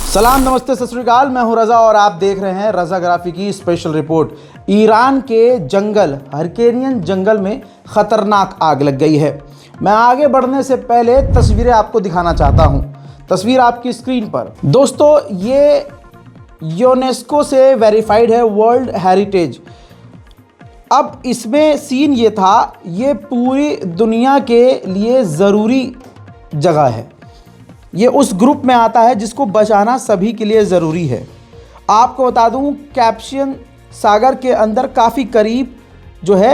सलाम, नमस्ते, सत श्री अकाल। मैं हूं रज़ा और आप देख रहे हैं रज़ाग्राफी की स्पेशल रिपोर्ट। ईरान के जंगल, हरकेनियन जंगल में ख़तरनाक आग लग गई है। मैं आगे बढ़ने से पहले तस्वीरें आपको दिखाना चाहता हूं। तस्वीर आपकी स्क्रीन पर। दोस्तों, ये यूनेस्को से वेरीफाइड है, वर्ल्ड हेरिटेज। अब इसमें सीन ये था, ये पूरी दुनिया के लिए ज़रूरी जगह है। ये उस ग्रुप में आता है जिसको बचाना सभी के लिए ज़रूरी है। आपको बता दूं, कैस्पियन सागर के अंदर काफ़ी करीब जो है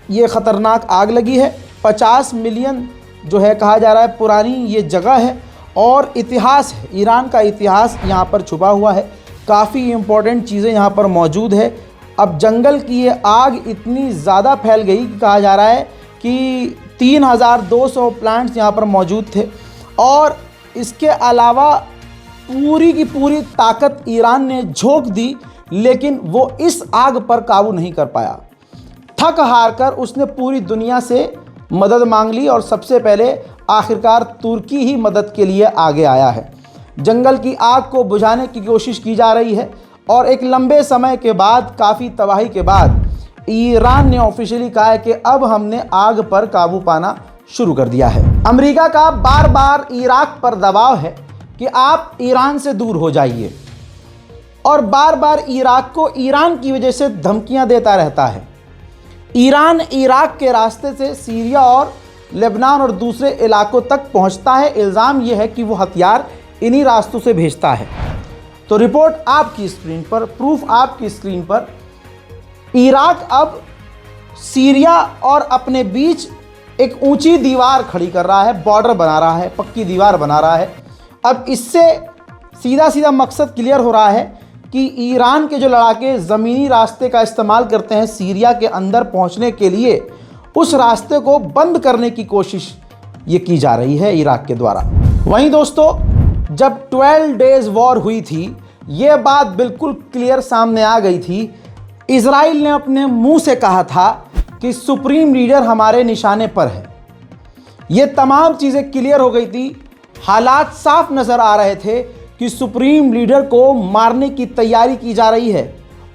ये ख़तरनाक आग लगी है। 50 मिलियन जो है कहा जा रहा है पुरानी ये जगह है और इतिहास है, ईरान का इतिहास यहाँ पर छुपा हुआ है। काफ़ी इम्पोर्टेंट चीज़ें यहाँ पर मौजूद है। अब जंगल की ये आग इतनी ज़्यादा फैल गई कि कहा जा रहा है कि 3200 प्लांट्स यहाँ पर मौजूद थे और इसके अलावा पूरी की पूरी ताकत ईरान ने झोंक दी, लेकिन वो इस आग पर काबू नहीं कर पाया। थक हार कर उसने पूरी दुनिया से मदद मांग ली और सबसे पहले आखिरकार तुर्की ही मदद के लिए आगे आया है। जंगल की आग को बुझाने की कोशिश की जा रही है और एक लंबे समय के बाद, काफ़ी तबाही के बाद ईरान ने ऑफिशियली कहा है कि अब हमने आग पर काबू पाना शुरू कर दिया है। अमेरिका का बार बार इराक पर दबाव है कि आप ईरान से दूर हो जाइए और बार बार इराक को ईरान की वजह से धमकियां देता रहता है। ईरान इराक के रास्ते से सीरिया और लेबनान और दूसरे इलाकों तक पहुंचता है। इल्ज़ाम यह है कि वो हथियार इन्हीं रास्तों से भेजता है। तो रिपोर्ट आपकी स्क्रीन पर, प्रूफ आपकी स्क्रीन पर। इराक अब सीरिया और अपने बीच एक ऊंची दीवार खड़ी कर रहा है, बॉर्डर बना रहा है, पक्की दीवार बना रहा है। अब इससे सीधा सीधा मकसद क्लियर हो रहा है कि ईरान के जो लड़ाके ज़मीनी रास्ते का इस्तेमाल करते हैं सीरिया के अंदर पहुंचने के लिए, उस रास्ते को बंद करने की कोशिश ये की जा रही है इराक के द्वारा। वहीं दोस्तों, जब 12 डेज़ वॉर हुई थी, ये बात बिल्कुल क्लियर सामने आ गई थी। इजराइल ने अपने मुंह से कहा था कि सुप्रीम लीडर हमारे निशाने पर है। ये तमाम चीज़ें क्लियर हो गई थी। हालात साफ नज़र आ रहे थे कि सुप्रीम लीडर को मारने की तैयारी की जा रही है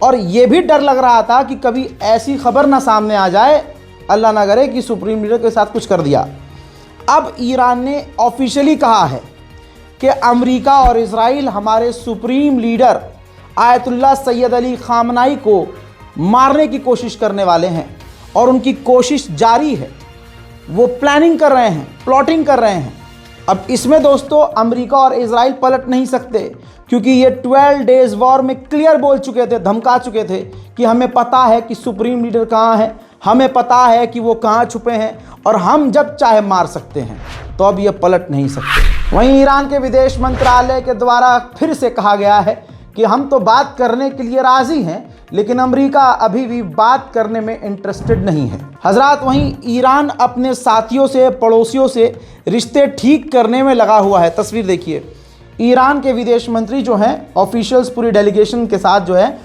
और ये भी डर लग रहा था कि कभी ऐसी खबर ना सामने आ जाए, अल्लाह ना करे, कि सुप्रीम लीडर के साथ कुछ कर दिया। अब ईरान ने ऑफिशियली कहा है कि अमेरिका और इजराइल हमारे supreme leader Ayatollah Syed Ali खामनाई को मारने की कोशिश करने वाले हैं और उनकी कोशिश जारी है। वो प्लानिंग कर रहे हैं, प्लॉटिंग कर रहे हैं। अब इसमें दोस्तों अमेरिका और इजराइल पलट नहीं सकते, क्योंकि ये 12 डेज़ वॉर में क्लियर बोल चुके थे, धमका चुके थे कि हमें पता है कि सुप्रीम लीडर कहाँ है, हमें पता है कि वो कहाँ छुपे हैं और हम जब चाहे मार सकते हैं। तो अब ये पलट नहीं सकते। वहीं ईरान के विदेश मंत्रालय के द्वारा फिर से कहा गया है कि हम तो बात करने के लिए राज़ी हैं, लेकिन अमेरिका अभी भी बात करने में इंटरेस्टेड नहीं है। हजरात, वहीं ईरान अपने साथियों से, पड़ोसियों से रिश्ते ठीक करने में लगा हुआ है। तस्वीर देखिए, ईरान के विदेश मंत्री जो हैं, ऑफिशियल्स पूरी डेलीगेशन के साथ जो है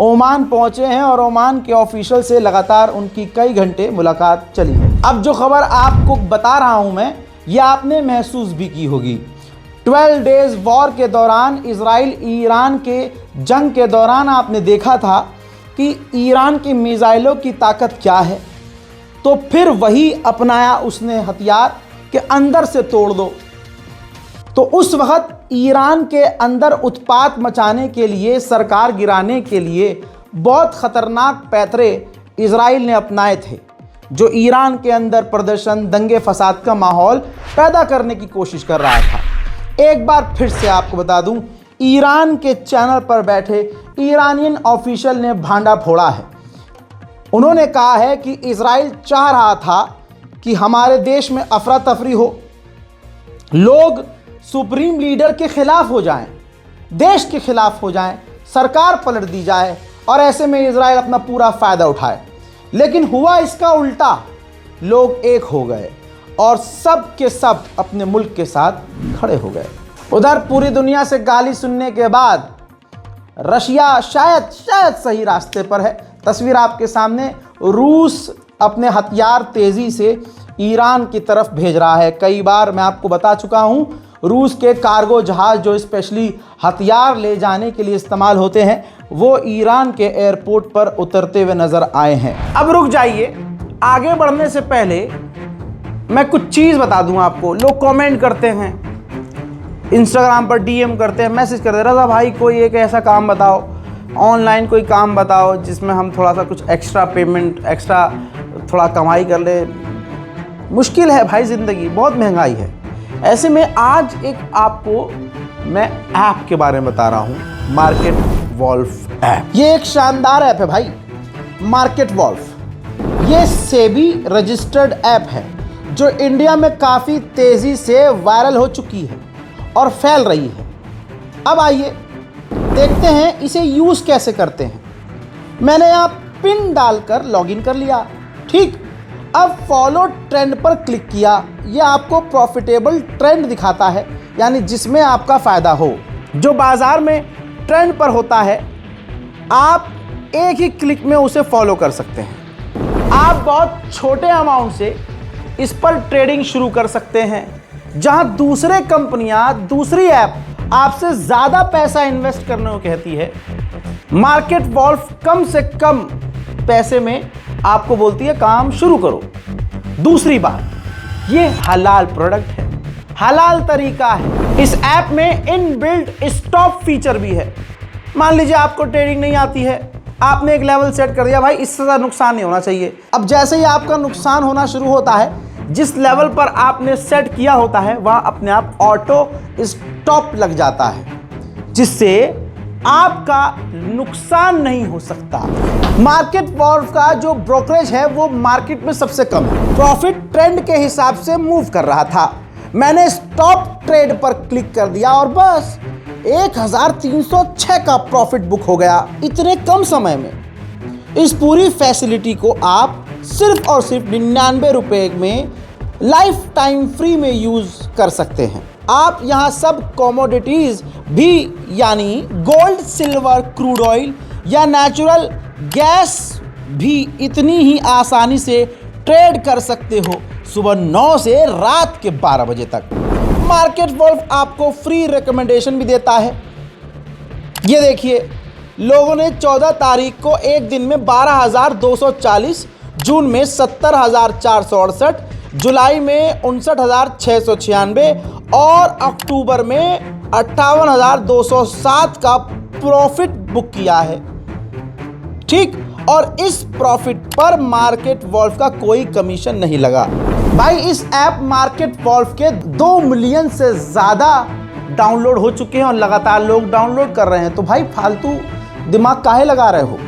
ओमान पहुंचे हैं और ओमान के ऑफिशियल से लगातार उनकी कई घंटे मुलाकात चली है। अब जो खबर आपको बता रहा हूं मैं, ये आपने महसूस भी की होगी। 12 डेज़ वॉर के दौरान, इजराइल ईरान के जंग के दौरान आपने देखा था कि ईरान की मिसाइलों की ताकत क्या है, तो फिर वही अपनाया उसने हथियार के अंदर से तोड़ दो। तो उस वक्त ईरान के अंदर उत्पात मचाने के लिए, सरकार गिराने के लिए बहुत ख़तरनाक पैतरे इजराइल ने अपनाए थे, जो ईरान के अंदर प्रदर्शन, दंगे फसाद का माहौल पैदा करने की कोशिश कर रहा था। एक बार फिर से आपको बता दूं, ईरान के चैनल पर बैठे ईरानियन ऑफिशियल ने भांडा फोड़ा है। उन्होंने कहा है कि इजराइल चाह रहा था कि हमारे देश में अफरा तफरी हो, लोग सुप्रीम लीडर के खिलाफ हो जाएं, देश के खिलाफ हो जाएं, सरकार पलट दी जाए और ऐसे में इजराइल अपना पूरा फ़ायदा उठाए। लेकिन हुआ इसका उल्टा, लोग एक हो गए और सब के सब अपने मुल्क के साथ खड़े हो गए। उधर पूरी दुनिया से गाली सुनने के बाद रशिया शायद सही रास्ते पर है। तस्वीर आपके सामने, रूस अपने हथियार तेज़ी से ईरान की तरफ भेज रहा है। कई बार मैं आपको बता चुका हूं, रूस के कार्गो जहाज जो स्पेशली हथियार ले जाने के लिए इस्तेमाल होते हैं वो ईरान के एयरपोर्ट पर उतरते हुए नजर आए हैं। अब रुक जाइए, आगे बढ़ने से पहले मैं कुछ चीज़ बता दूं आपको। लोग कमेंट करते हैं, इंस्टाग्राम पर डीएम करते हैं, मैसेज करते हैं, रज़ा भाई कोई एक ऐसा काम बताओ, ऑनलाइन कोई काम बताओ जिसमें हम थोड़ा सा कुछ एक्स्ट्रा पेमेंट, एक्स्ट्रा थोड़ा कमाई कर ले। मुश्किल है भाई, ज़िंदगी बहुत महंगाई है। ऐसे में आज एक आपको मैं ऐप के बारे में बता रहा हूँ, मार्केट वॉल्फ ऐप। ये एक शानदार ऐप है भाई, मार्केट वॉल्फ। ये सेबी रजिस्टर्ड ऐप है जो इंडिया में काफ़ी तेज़ी से वायरल हो चुकी है और फैल रही है। अब आइए देखते हैं इसे यूज़ कैसे करते हैं। मैंने यहाँ पिन डालकर लॉगिन कर लिया, ठीक। अब फॉलो ट्रेंड पर क्लिक किया। यह आपको प्रॉफिटेबल ट्रेंड दिखाता है, यानी जिसमें आपका फ़ायदा हो, जो बाज़ार में ट्रेंड पर होता है। आप एक ही क्लिक में उसे फॉलो कर सकते हैं। आप बहुत छोटे अमाउंट से इस पर ट्रेडिंग शुरू कर सकते हैं, जहां दूसरे कंपनियां, दूसरी ऐप आपसे ज़्यादा पैसा इन्वेस्ट करने को कहती है। मार्केट वॉल्फ कम से कम पैसे में आपको बोलती है काम शुरू करो। दूसरी बात, ये हलाल प्रोडक्ट है, हलाल तरीका है। इस ऐप में इनबिल्ट स्टॉप फीचर भी है। मान लीजिए आपको ट्रेडिंग नहीं आती है, आपने एक लेवल सेट कर दिया, भाई इससे ज़्यादा नुकसान नहीं होना चाहिए। अब जैसे ही आपका नुकसान होना शुरू होता है, जिस लेवल पर आपने सेट किया होता है वहाँ अपने आप ऑटो स्टॉप लग जाता है, जिससे आपका नुकसान नहीं हो सकता। मार्केट वॉल्फ का जो ब्रोकरेज है वो मार्केट में सबसे कम है। प्रॉफिट ट्रेंड के हिसाब से मूव कर रहा था। मैंने स्टॉप ट्रेड पर क्लिक कर दिया और बस 1306 का प्रॉफिट बुक हो गया इतने कम समय में। इस पूरी फैसिलिटी को आप सिर्फ और सिर्फ 99 रुपए में लाइफ टाइम फ्री में यूज कर सकते हैं। आप यहां सब कमोडिटीज भी, यानी गोल्ड, सिल्वर, क्रूड ऑयल या नेचुरल गैस भी इतनी ही आसानी से ट्रेड कर सकते हो, सुबह 9 से रात के 12 बजे तक। मार्केट वॉल्फ आपको फ्री रिकमेंडेशन भी देता है। ये देखिए, लोगों ने 14 तारीख को एक दिन में 12,240, जून में 70,468, जुलाई में 59,696 और अक्टूबर में 58,207 का प्रॉफिट बुक किया है, ठीक। और इस प्रॉफिट पर मार्केट वॉल्फ का कोई कमीशन नहीं लगा। भाई इस ऐप मार्केट वॉल्फ के 2 मिलियन से ज़्यादा डाउनलोड हो चुके हैं और लगातार लोग डाउनलोड कर रहे हैं। तो भाई फालतू दिमाग काहे लगा रहे हो,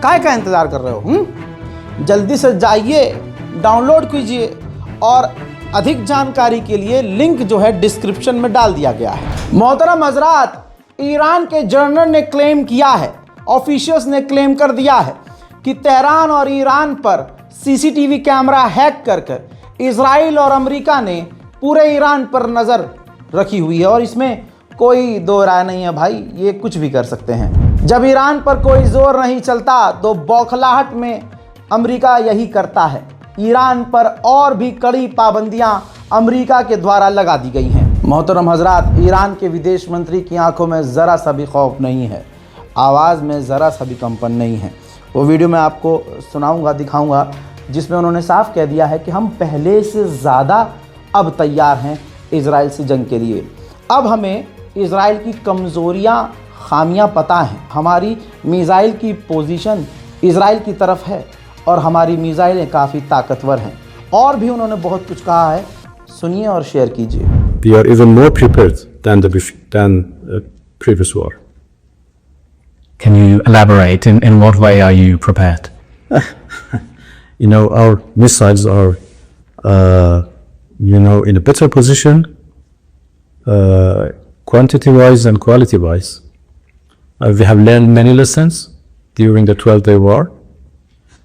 काहे का इंतज़ार कर रहे हो? जल्दी से जाइए, डाउनलोड कीजिए। और अधिक जानकारी के लिए लिंक जो है डिस्क्रिप्शन में डाल दिया गया है। मोहतरम हजरात, ईरान के जनरल ने क्लेम किया है, ऑफिशियल्स ने क्लेम कर दिया है कि तेहरान और ईरान पर सीसीटीवी कैमरा हैक कर इजराइल और अमेरिका ने पूरे ईरान पर नज़र रखी हुई है। और इसमें कोई दो राय नहीं है भाई, ये कुछ भी कर सकते हैं। जब ईरान पर कोई जोर नहीं चलता तो बौखलाहट में अमेरिका यही करता है। ईरान पर और भी कड़ी पाबंदियां अमेरिका के द्वारा लगा दी गई हैं। मोहतरम हजरात, ईरान के विदेश मंत्री की आंखों में ज़रा सा भी खौफ नहीं है, आवाज़ में ज़रा सा भी कंपन नहीं है। वो वीडियो मैं आपको सुनाऊंगा, दिखाऊंगा, जिसमें उन्होंने साफ कह दिया है कि हम पहले से ज़्यादा अब तैयार हैं इजराइल से जंग के लिए। अब हमें इजराइल की कमज़ोरियाँ, खामियाँ पता हैं। हमारी मिसाइल की पोजीशन इजराइल की तरफ है और हमारी मिसाइलें काफ़ी ताकतवर हैं। और भी उन्होंने बहुत कुछ कहा है, सुनिए और शेयर कीजिए। We are even more prepared than previous war. Can you elaborate? In what way are you prepared? You know, our missiles are, in a better position, quantity-wise and quality-wise. We have learned many lessons during the 12-day war.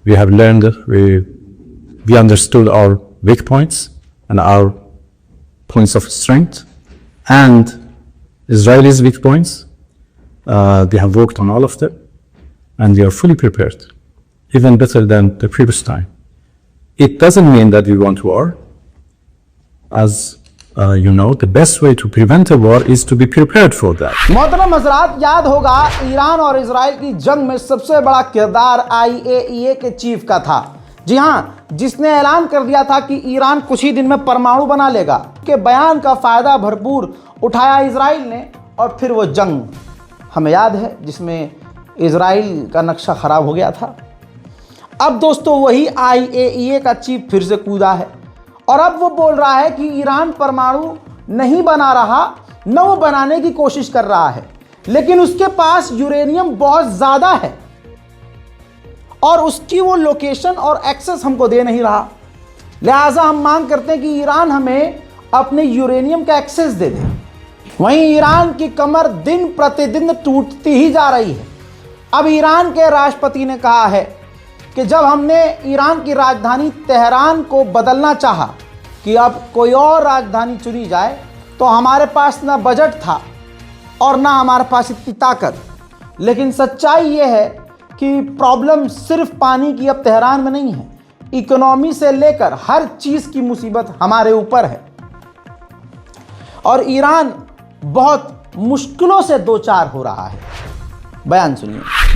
We have learned, we understood our weak points and our points of strength, and Israelis' weak points. They have worked on all of them, and they are fully prepared, even better than the previous time. It doesn't mean that we want war, as the best way to prevent a war is to be prepared for that. मोहतरम हजरात, याद होगा Iran और Israel की जंग में सबसे बड़ा किरदार IAEA के चीफ का था। जी हाँ, जिसने ऐलान कर दिया था कि ईरान कुछ ही दिन में परमाणु बना लेगा। के बयान का फायदा भरपूर उठाया इजराइल ने, और फिर वो जंग हमें याद है जिसमें इजराइल का नक्शा खराब हो गया था। अब दोस्तों वही IAEA का चीफ फिर से कूदा है, और अब वो बोल रहा है कि ईरान परमाणु नहीं बना रहा, न वो बनाने की कोशिश कर रहा है, लेकिन उसके पास यूरेनियम बहुत ज़्यादा है और उसकी वो लोकेशन और एक्सेस हमको दे नहीं रहा। लिहाजा हम मांग करते हैं कि ईरान हमें अपने यूरेनियम का एक्सेस दे दे। वहीं ईरान की कमर दिन प्रतिदिन टूटती ही जा रही है। अब ईरान के राष्ट्रपति ने कहा है कि जब हमने ईरान की राजधानी तेहरान को बदलना चाहा कि अब कोई और राजधानी चुनी जाए, तो हमारे पास ना बजट था और ना हमारे पास इतनी ताकत। लेकिन सच्चाई ये है कि प्रॉब्लम सिर्फ पानी की अब तेहरान में नहीं है, इकोनॉमी से लेकर हर चीज़ की मुसीबत हमारे ऊपर है और ईरान बहुत मुश्किलों से दो चार हो रहा है। बयान सुनिए।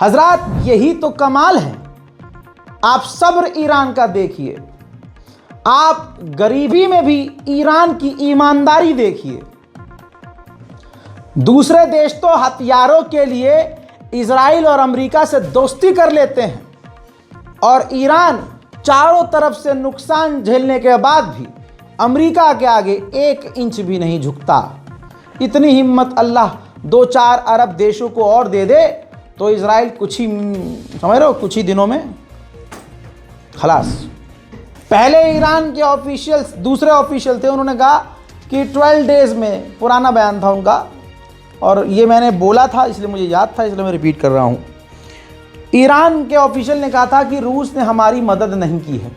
हजरात, यही तो कमाल है। आप सब्र ईरान का देखिए, आप गरीबी में भी ईरान की ईमानदारी देखिए। दूसरे देश तो हथियारों के लिए इजराइल और अमेरिका से दोस्ती कर लेते हैं और ईरान चारों तरफ से नुकसान झेलने के बाद भी अमेरिका के आगे 1 इंच भी नहीं झुकता। इतनी हिम्मत अल्लाह 2-4 अरब देशों को और दे दे तो इजराइल कुछ ही समझ रहे हो, कुछ ही दिनों में खलास। पहले ईरान के ऑफिशियल्स, दूसरे ऑफिशियल थे, उन्होंने कहा कि 12 डेज में, पुराना बयान था उनका और ये मैंने बोला था इसलिए मुझे याद था, इसलिए मैं रिपीट कर रहा हूँ। ईरान के ऑफिशियल ने कहा था कि रूस ने हमारी मदद नहीं की है।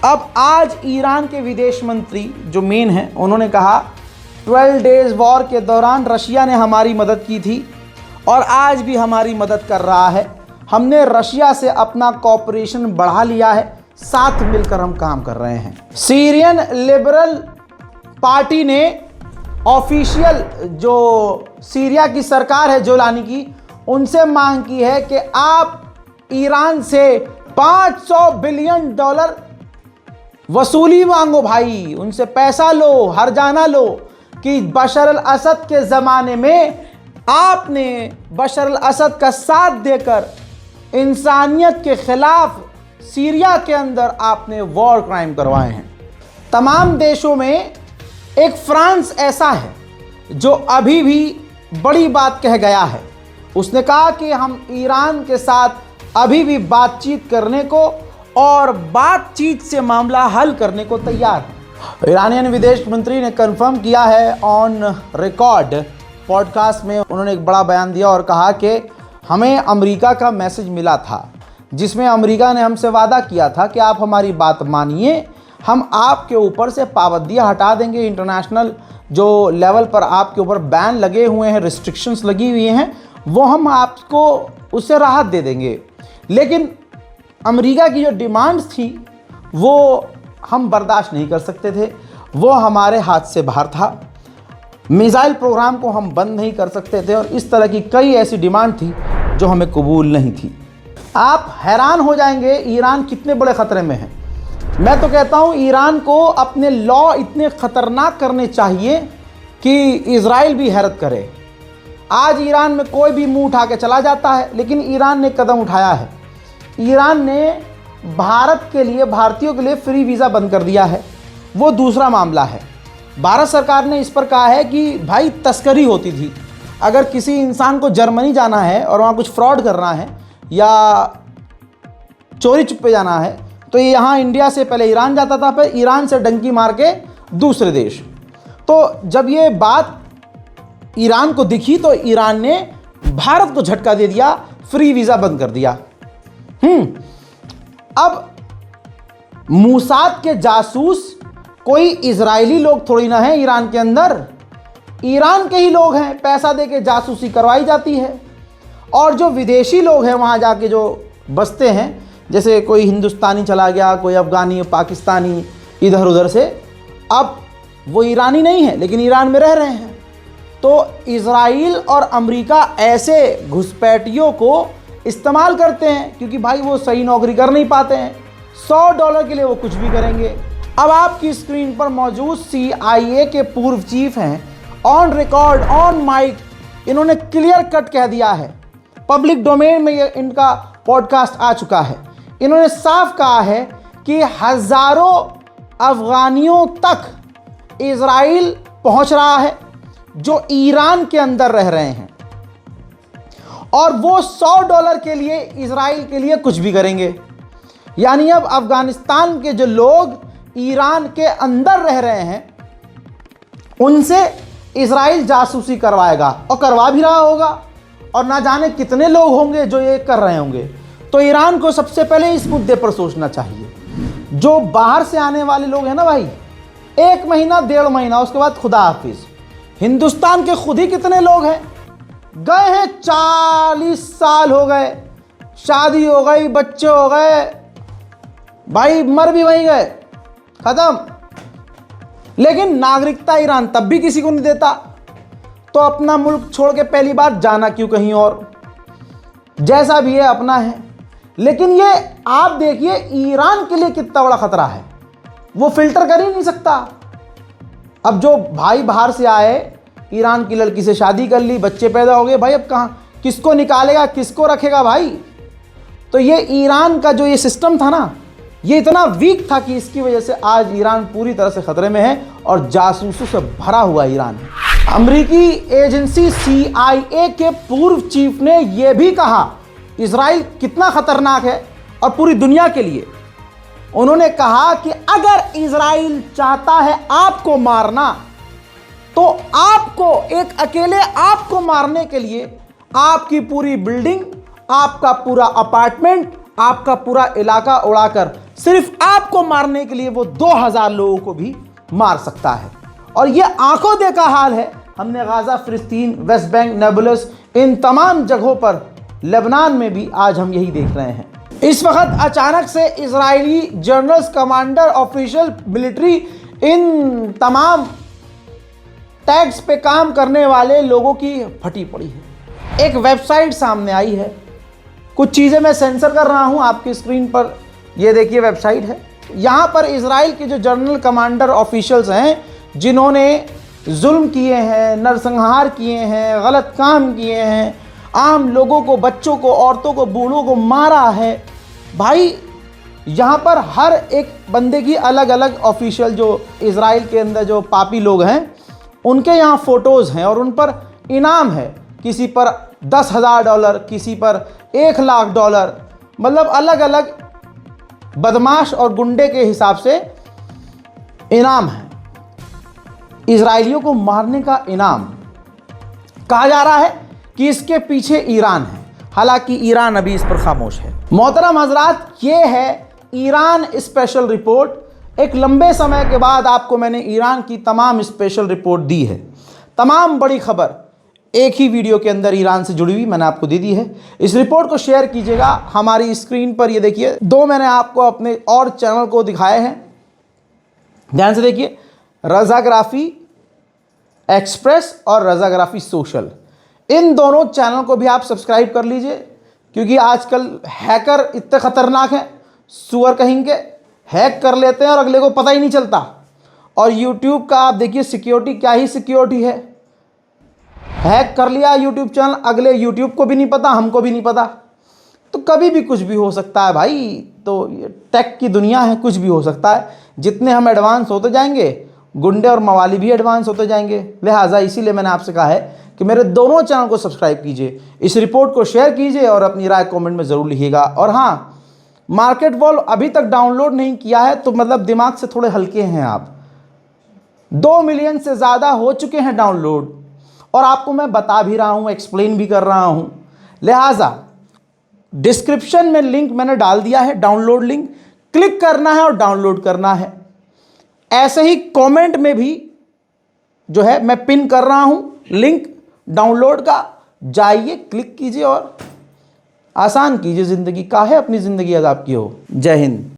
अब आज ईरान के विदेश मंत्री जो मेन हैं, उन्होंने कहा 12 डेज वॉर के दौरान रशिया ने हमारी मदद की थी और आज भी हमारी मदद कर रहा है। हमने रशिया से अपना कॉपरेशन बढ़ा लिया है, साथ मिलकर हम काम कर रहे हैं। सीरियन लिबरल पार्टी ने ऑफिशियल जो सीरिया की सरकार है जोलानी की, उनसे मांग की है कि आप ईरान से $500 बिलियन वसूली मांगो भाई, उनसे पैसा लो, हर्जाना लो कि बशर अल असद के ज़माने में आपने बशर अल असद का साथ देकर इंसानियत के ख़िलाफ़ सीरिया के अंदर आपने वॉर क्राइम करवाए हैं। तमाम देशों में एक फ्रांस ऐसा है जो अभी भी बड़ी बात कह गया है। उसने कहा कि हम ईरान के साथ अभी भी बातचीत करने को और बातचीत से मामला हल करने को तैयार है। ईरानियन विदेश मंत्री ने कंफर्म किया है ऑन रिकॉर्ड पॉडकास्ट में, उन्होंने एक बड़ा बयान दिया और कहा कि हमें अमेरिका का मैसेज मिला था जिसमें अमेरिका ने हमसे वादा किया था कि आप हमारी बात मानिए, हम आपके ऊपर से पाबंदियां हटा देंगे, इंटरनेशनल जो लेवल पर आपके ऊपर बैन लगे हुए हैं, रिस्ट्रिक्शंस लगी हुई हैं, वो हम आपको उससे राहत दे देंगे। लेकिन अमेरिका की जो डिमांड्स थी वो हम बर्दाश्त नहीं कर सकते थे, वो हमारे हाथ से बाहर था। मिसाइल प्रोग्राम को हम बंद नहीं कर सकते थे और इस तरह की कई ऐसी डिमांड थी जो हमें कबूल नहीं थी। आप हैरान हो जाएंगे ईरान कितने बड़े ख़तरे में है। मैं तो कहता हूँ ईरान को अपने लॉ इतने ख़तरनाक करने चाहिए कि इजराइल भी हैरत करे। आज ईरान में कोई भी मुंह उठा के चला जाता है, लेकिन ईरान ने कदम उठाया है। ईरान ने भारत के लिए, भारतीयों के लिए फ्री वीज़ा बंद कर दिया है वो दूसरा मामला है। भारत सरकार ने इस पर कहा है कि भाई तस्करी होती थी, अगर किसी इंसान को जर्मनी जाना है और वहाँ कुछ फ्रॉड करना है या चोरी छुपे जाना है तो ये यहाँ इंडिया से पहले ईरान जाता था, फिर ईरान से डंकी मार के दूसरे देश। तो जब ये बात ईरान को दिखी तो ईरान ने भारत को झटका दे दिया, फ्री वीज़ा बंद कर दिया। अब मूसाद के जासूस कोई इजरायली लोग थोड़ी ना है ईरान के अंदर, ईरान के ही लोग हैं, पैसा दे के जासूसी करवाई जाती है। और जो विदेशी लोग हैं वहाँ जाके जो बसते हैं, जैसे कोई हिंदुस्तानी चला गया, कोई अफ़गानी, पाकिस्तानी, इधर उधर से, अब वो ईरानी नहीं है लेकिन ईरान में रह रहे हैं। तो इज़राइल और अमेरिका ऐसे घुसपैठियों को इस्तेमाल करते हैं क्योंकि भाई वो सही नौकरी कर नहीं पाते हैं, $100 के लिए वो कुछ भी करेंगे। अब आपकी स्क्रीन पर मौजूद CIA के पूर्व चीफ हैं, ऑन रिकॉर्ड, ऑन माइक, इन्होंने क्लियर कट कह दिया है, पब्लिक डोमेन में ये इनका पॉडकास्ट आ चुका है। इन्होंने साफ कहा है कि हज़ारों अफ़गानियों तक इज़राइल पहुंच रहा है जो ईरान के अंदर रह रहे हैं और वो $100 के लिए इज़राइल के लिए कुछ भी करेंगे। यानी अब अफ़गानिस्तान के जो लोग ईरान के अंदर रह रहे हैं उनसे इज़राइल जासूसी करवाएगा और करवा भी रहा होगा, और ना जाने कितने लोग होंगे जो ये कर रहे होंगे। तो ईरान को सबसे पहले इस मुद्दे पर सोचना चाहिए। जो बाहर से आने वाले लोग हैं ना भाई, 1 महीना 1.5 महीना, उसके बाद खुदा हाफिज। हिंदुस्तान के खुद ही कितने लोग हैं गए हैं, 40 साल हो गए, शादी हो गई, बच्चे हो गए, भाई मर भी वहीं गए, खत्म। लेकिन नागरिकता ईरान तब भी किसी को नहीं देता। तो अपना मुल्क छोड़ के पहली बार जाना क्यों कहीं और, जैसा भी है अपना है। लेकिन ये आप देखिए ईरान के लिए कितना बड़ा खतरा है, वो फिल्टर कर ही नहीं सकता। अब जो भाई बाहर से आए, ईरान की लड़की से शादी कर ली, बच्चे पैदा हो गए, भाई अब कहाँ, किसको निकालेगा, किसको रखेगा भाई। तो ये ईरान का जो ये सिस्टम था ना, ये इतना वीक था कि इसकी वजह से आज ईरान पूरी तरह से खतरे में है और जासूसों से भरा हुआ ईरान है। अमेरिकी एजेंसी CIA के पूर्व चीफ ने यह भी कहा इजराइल कितना खतरनाक है और पूरी दुनिया के लिए। उन्होंने कहा कि अगर इजराइल चाहता है आपको मारना तो आपको, एक अकेले आपको मारने के लिए आपकी पूरी बिल्डिंग, आपका पूरा अपार्टमेंट, आपका पूरा इलाका उड़ाकर सिर्फ आपको मारने के लिए वो 2000 लोगों को भी मार सकता है। और ये आंखों देखा हाल है। हमने गाजा, फिलिस्तीन, वेस्ट बैंक, नेबुलस, इन तमाम जगहों पर, लेबनान में भी आज हम यही देख रहे हैं। इस वक्त अचानक से Israeli generals, commander, official, military, इन तमाम टैग्स पे काम करने वाले लोगों की फटी पड़ी है। एक वेबसाइट सामने आई है, कुछ चीज़ें मैं सेंसर कर रहा हूं, आपकी स्क्रीन पर ये देखिए वेबसाइट है। यहाँ पर इजराइल के जो जनरल, कमांडर, ऑफिशियल्स हैं जिन्होंने जुल्म किए हैं, नरसंहार किए हैं, गलत काम किए हैं, आम लोगों को, बच्चों को, औरतों को, बूढ़ों को मारा है, भाई यहाँ पर हर एक बंदे की अलग अलग ऑफिशियल, जो इजराइल के अंदर जो पापी लोग हैं उनके यहाँ फ़ोटोज़ हैं और उन पर इनाम है। किसी पर $10,000, किसी पर $1,00,000, मतलब अलग अलग बदमाश और गुंडे के हिसाब से इनाम है। इजराइलियों को मारने का इनाम। कहा जा रहा है कि इसके पीछे ईरान है, हालांकि ईरान अभी इस पर खामोश है। मोहतरम हजरात, ये है ईरान स्पेशल रिपोर्ट। एक लंबे समय के बाद आपको मैंने ईरान की तमाम स्पेशल रिपोर्ट दी है। तमाम बड़ी खबर एक ही वीडियो के अंदर ईरान से जुड़ी हुई मैंने आपको दे दी है। इस रिपोर्ट को शेयर कीजिएगा। हमारी स्क्रीन पर ये देखिए, 2 मैंने आपको अपने और चैनल को दिखाए हैं, ध्यान से देखिए, रज़ाग्राफी एक्सप्रेस और रज़ाग्राफी सोशल। इन दोनों चैनल को भी आप सब्सक्राइब कर लीजिए, क्योंकि आजकल हैकर इतने ख़तरनाक हैं, सुअर कहेंगे, हैक कर लेते हैं और अगले को पता ही नहीं चलता। और यूट्यूब का आप देखिए सिक्योरिटी, क्या ही सिक्योरिटी है। हैक कर लिया यूट्यूब चैनल, अगले यूट्यूब को भी नहीं पता, हमको भी नहीं पता, तो कभी भी कुछ भी हो सकता है भाई। तो ये टेक की दुनिया है, कुछ भी हो सकता है। जितने हम एडवांस होते जाएंगे, गुंडे और मवाली भी एडवांस होते जाएंगे। लिहाजा इसीलिए मैंने आपसे कहा है कि मेरे दोनों चैनल को सब्सक्राइब कीजिए, इस रिपोर्ट को शेयर कीजिए और अपनी राय कमेंट में ज़रूर लिखिएगा। और हाँ, मार्केट वॉल अभी तक डाउनलोड नहीं किया है तो मतलब दिमाग से थोड़े हल्के हैं आप। 2 मिलियन से ज़्यादा हो चुके हैं डाउनलोड, और आपको मैं बता भी रहा हूँ, एक्सप्लेन भी कर रहा हूँ। लिहाजा डिस्क्रिप्शन में लिंक मैंने डाल दिया है, डाउनलोड लिंक, क्लिक करना है और डाउनलोड करना है। ऐसे ही कमेंट में भी जो है मैं पिन कर रहा हूं लिंक डाउनलोड का, जाइए क्लिक कीजिए और आसान कीजिए ज़िंदगी। काहे अपनी ज़िंदगी अज़ाब की हो। जय हिंद।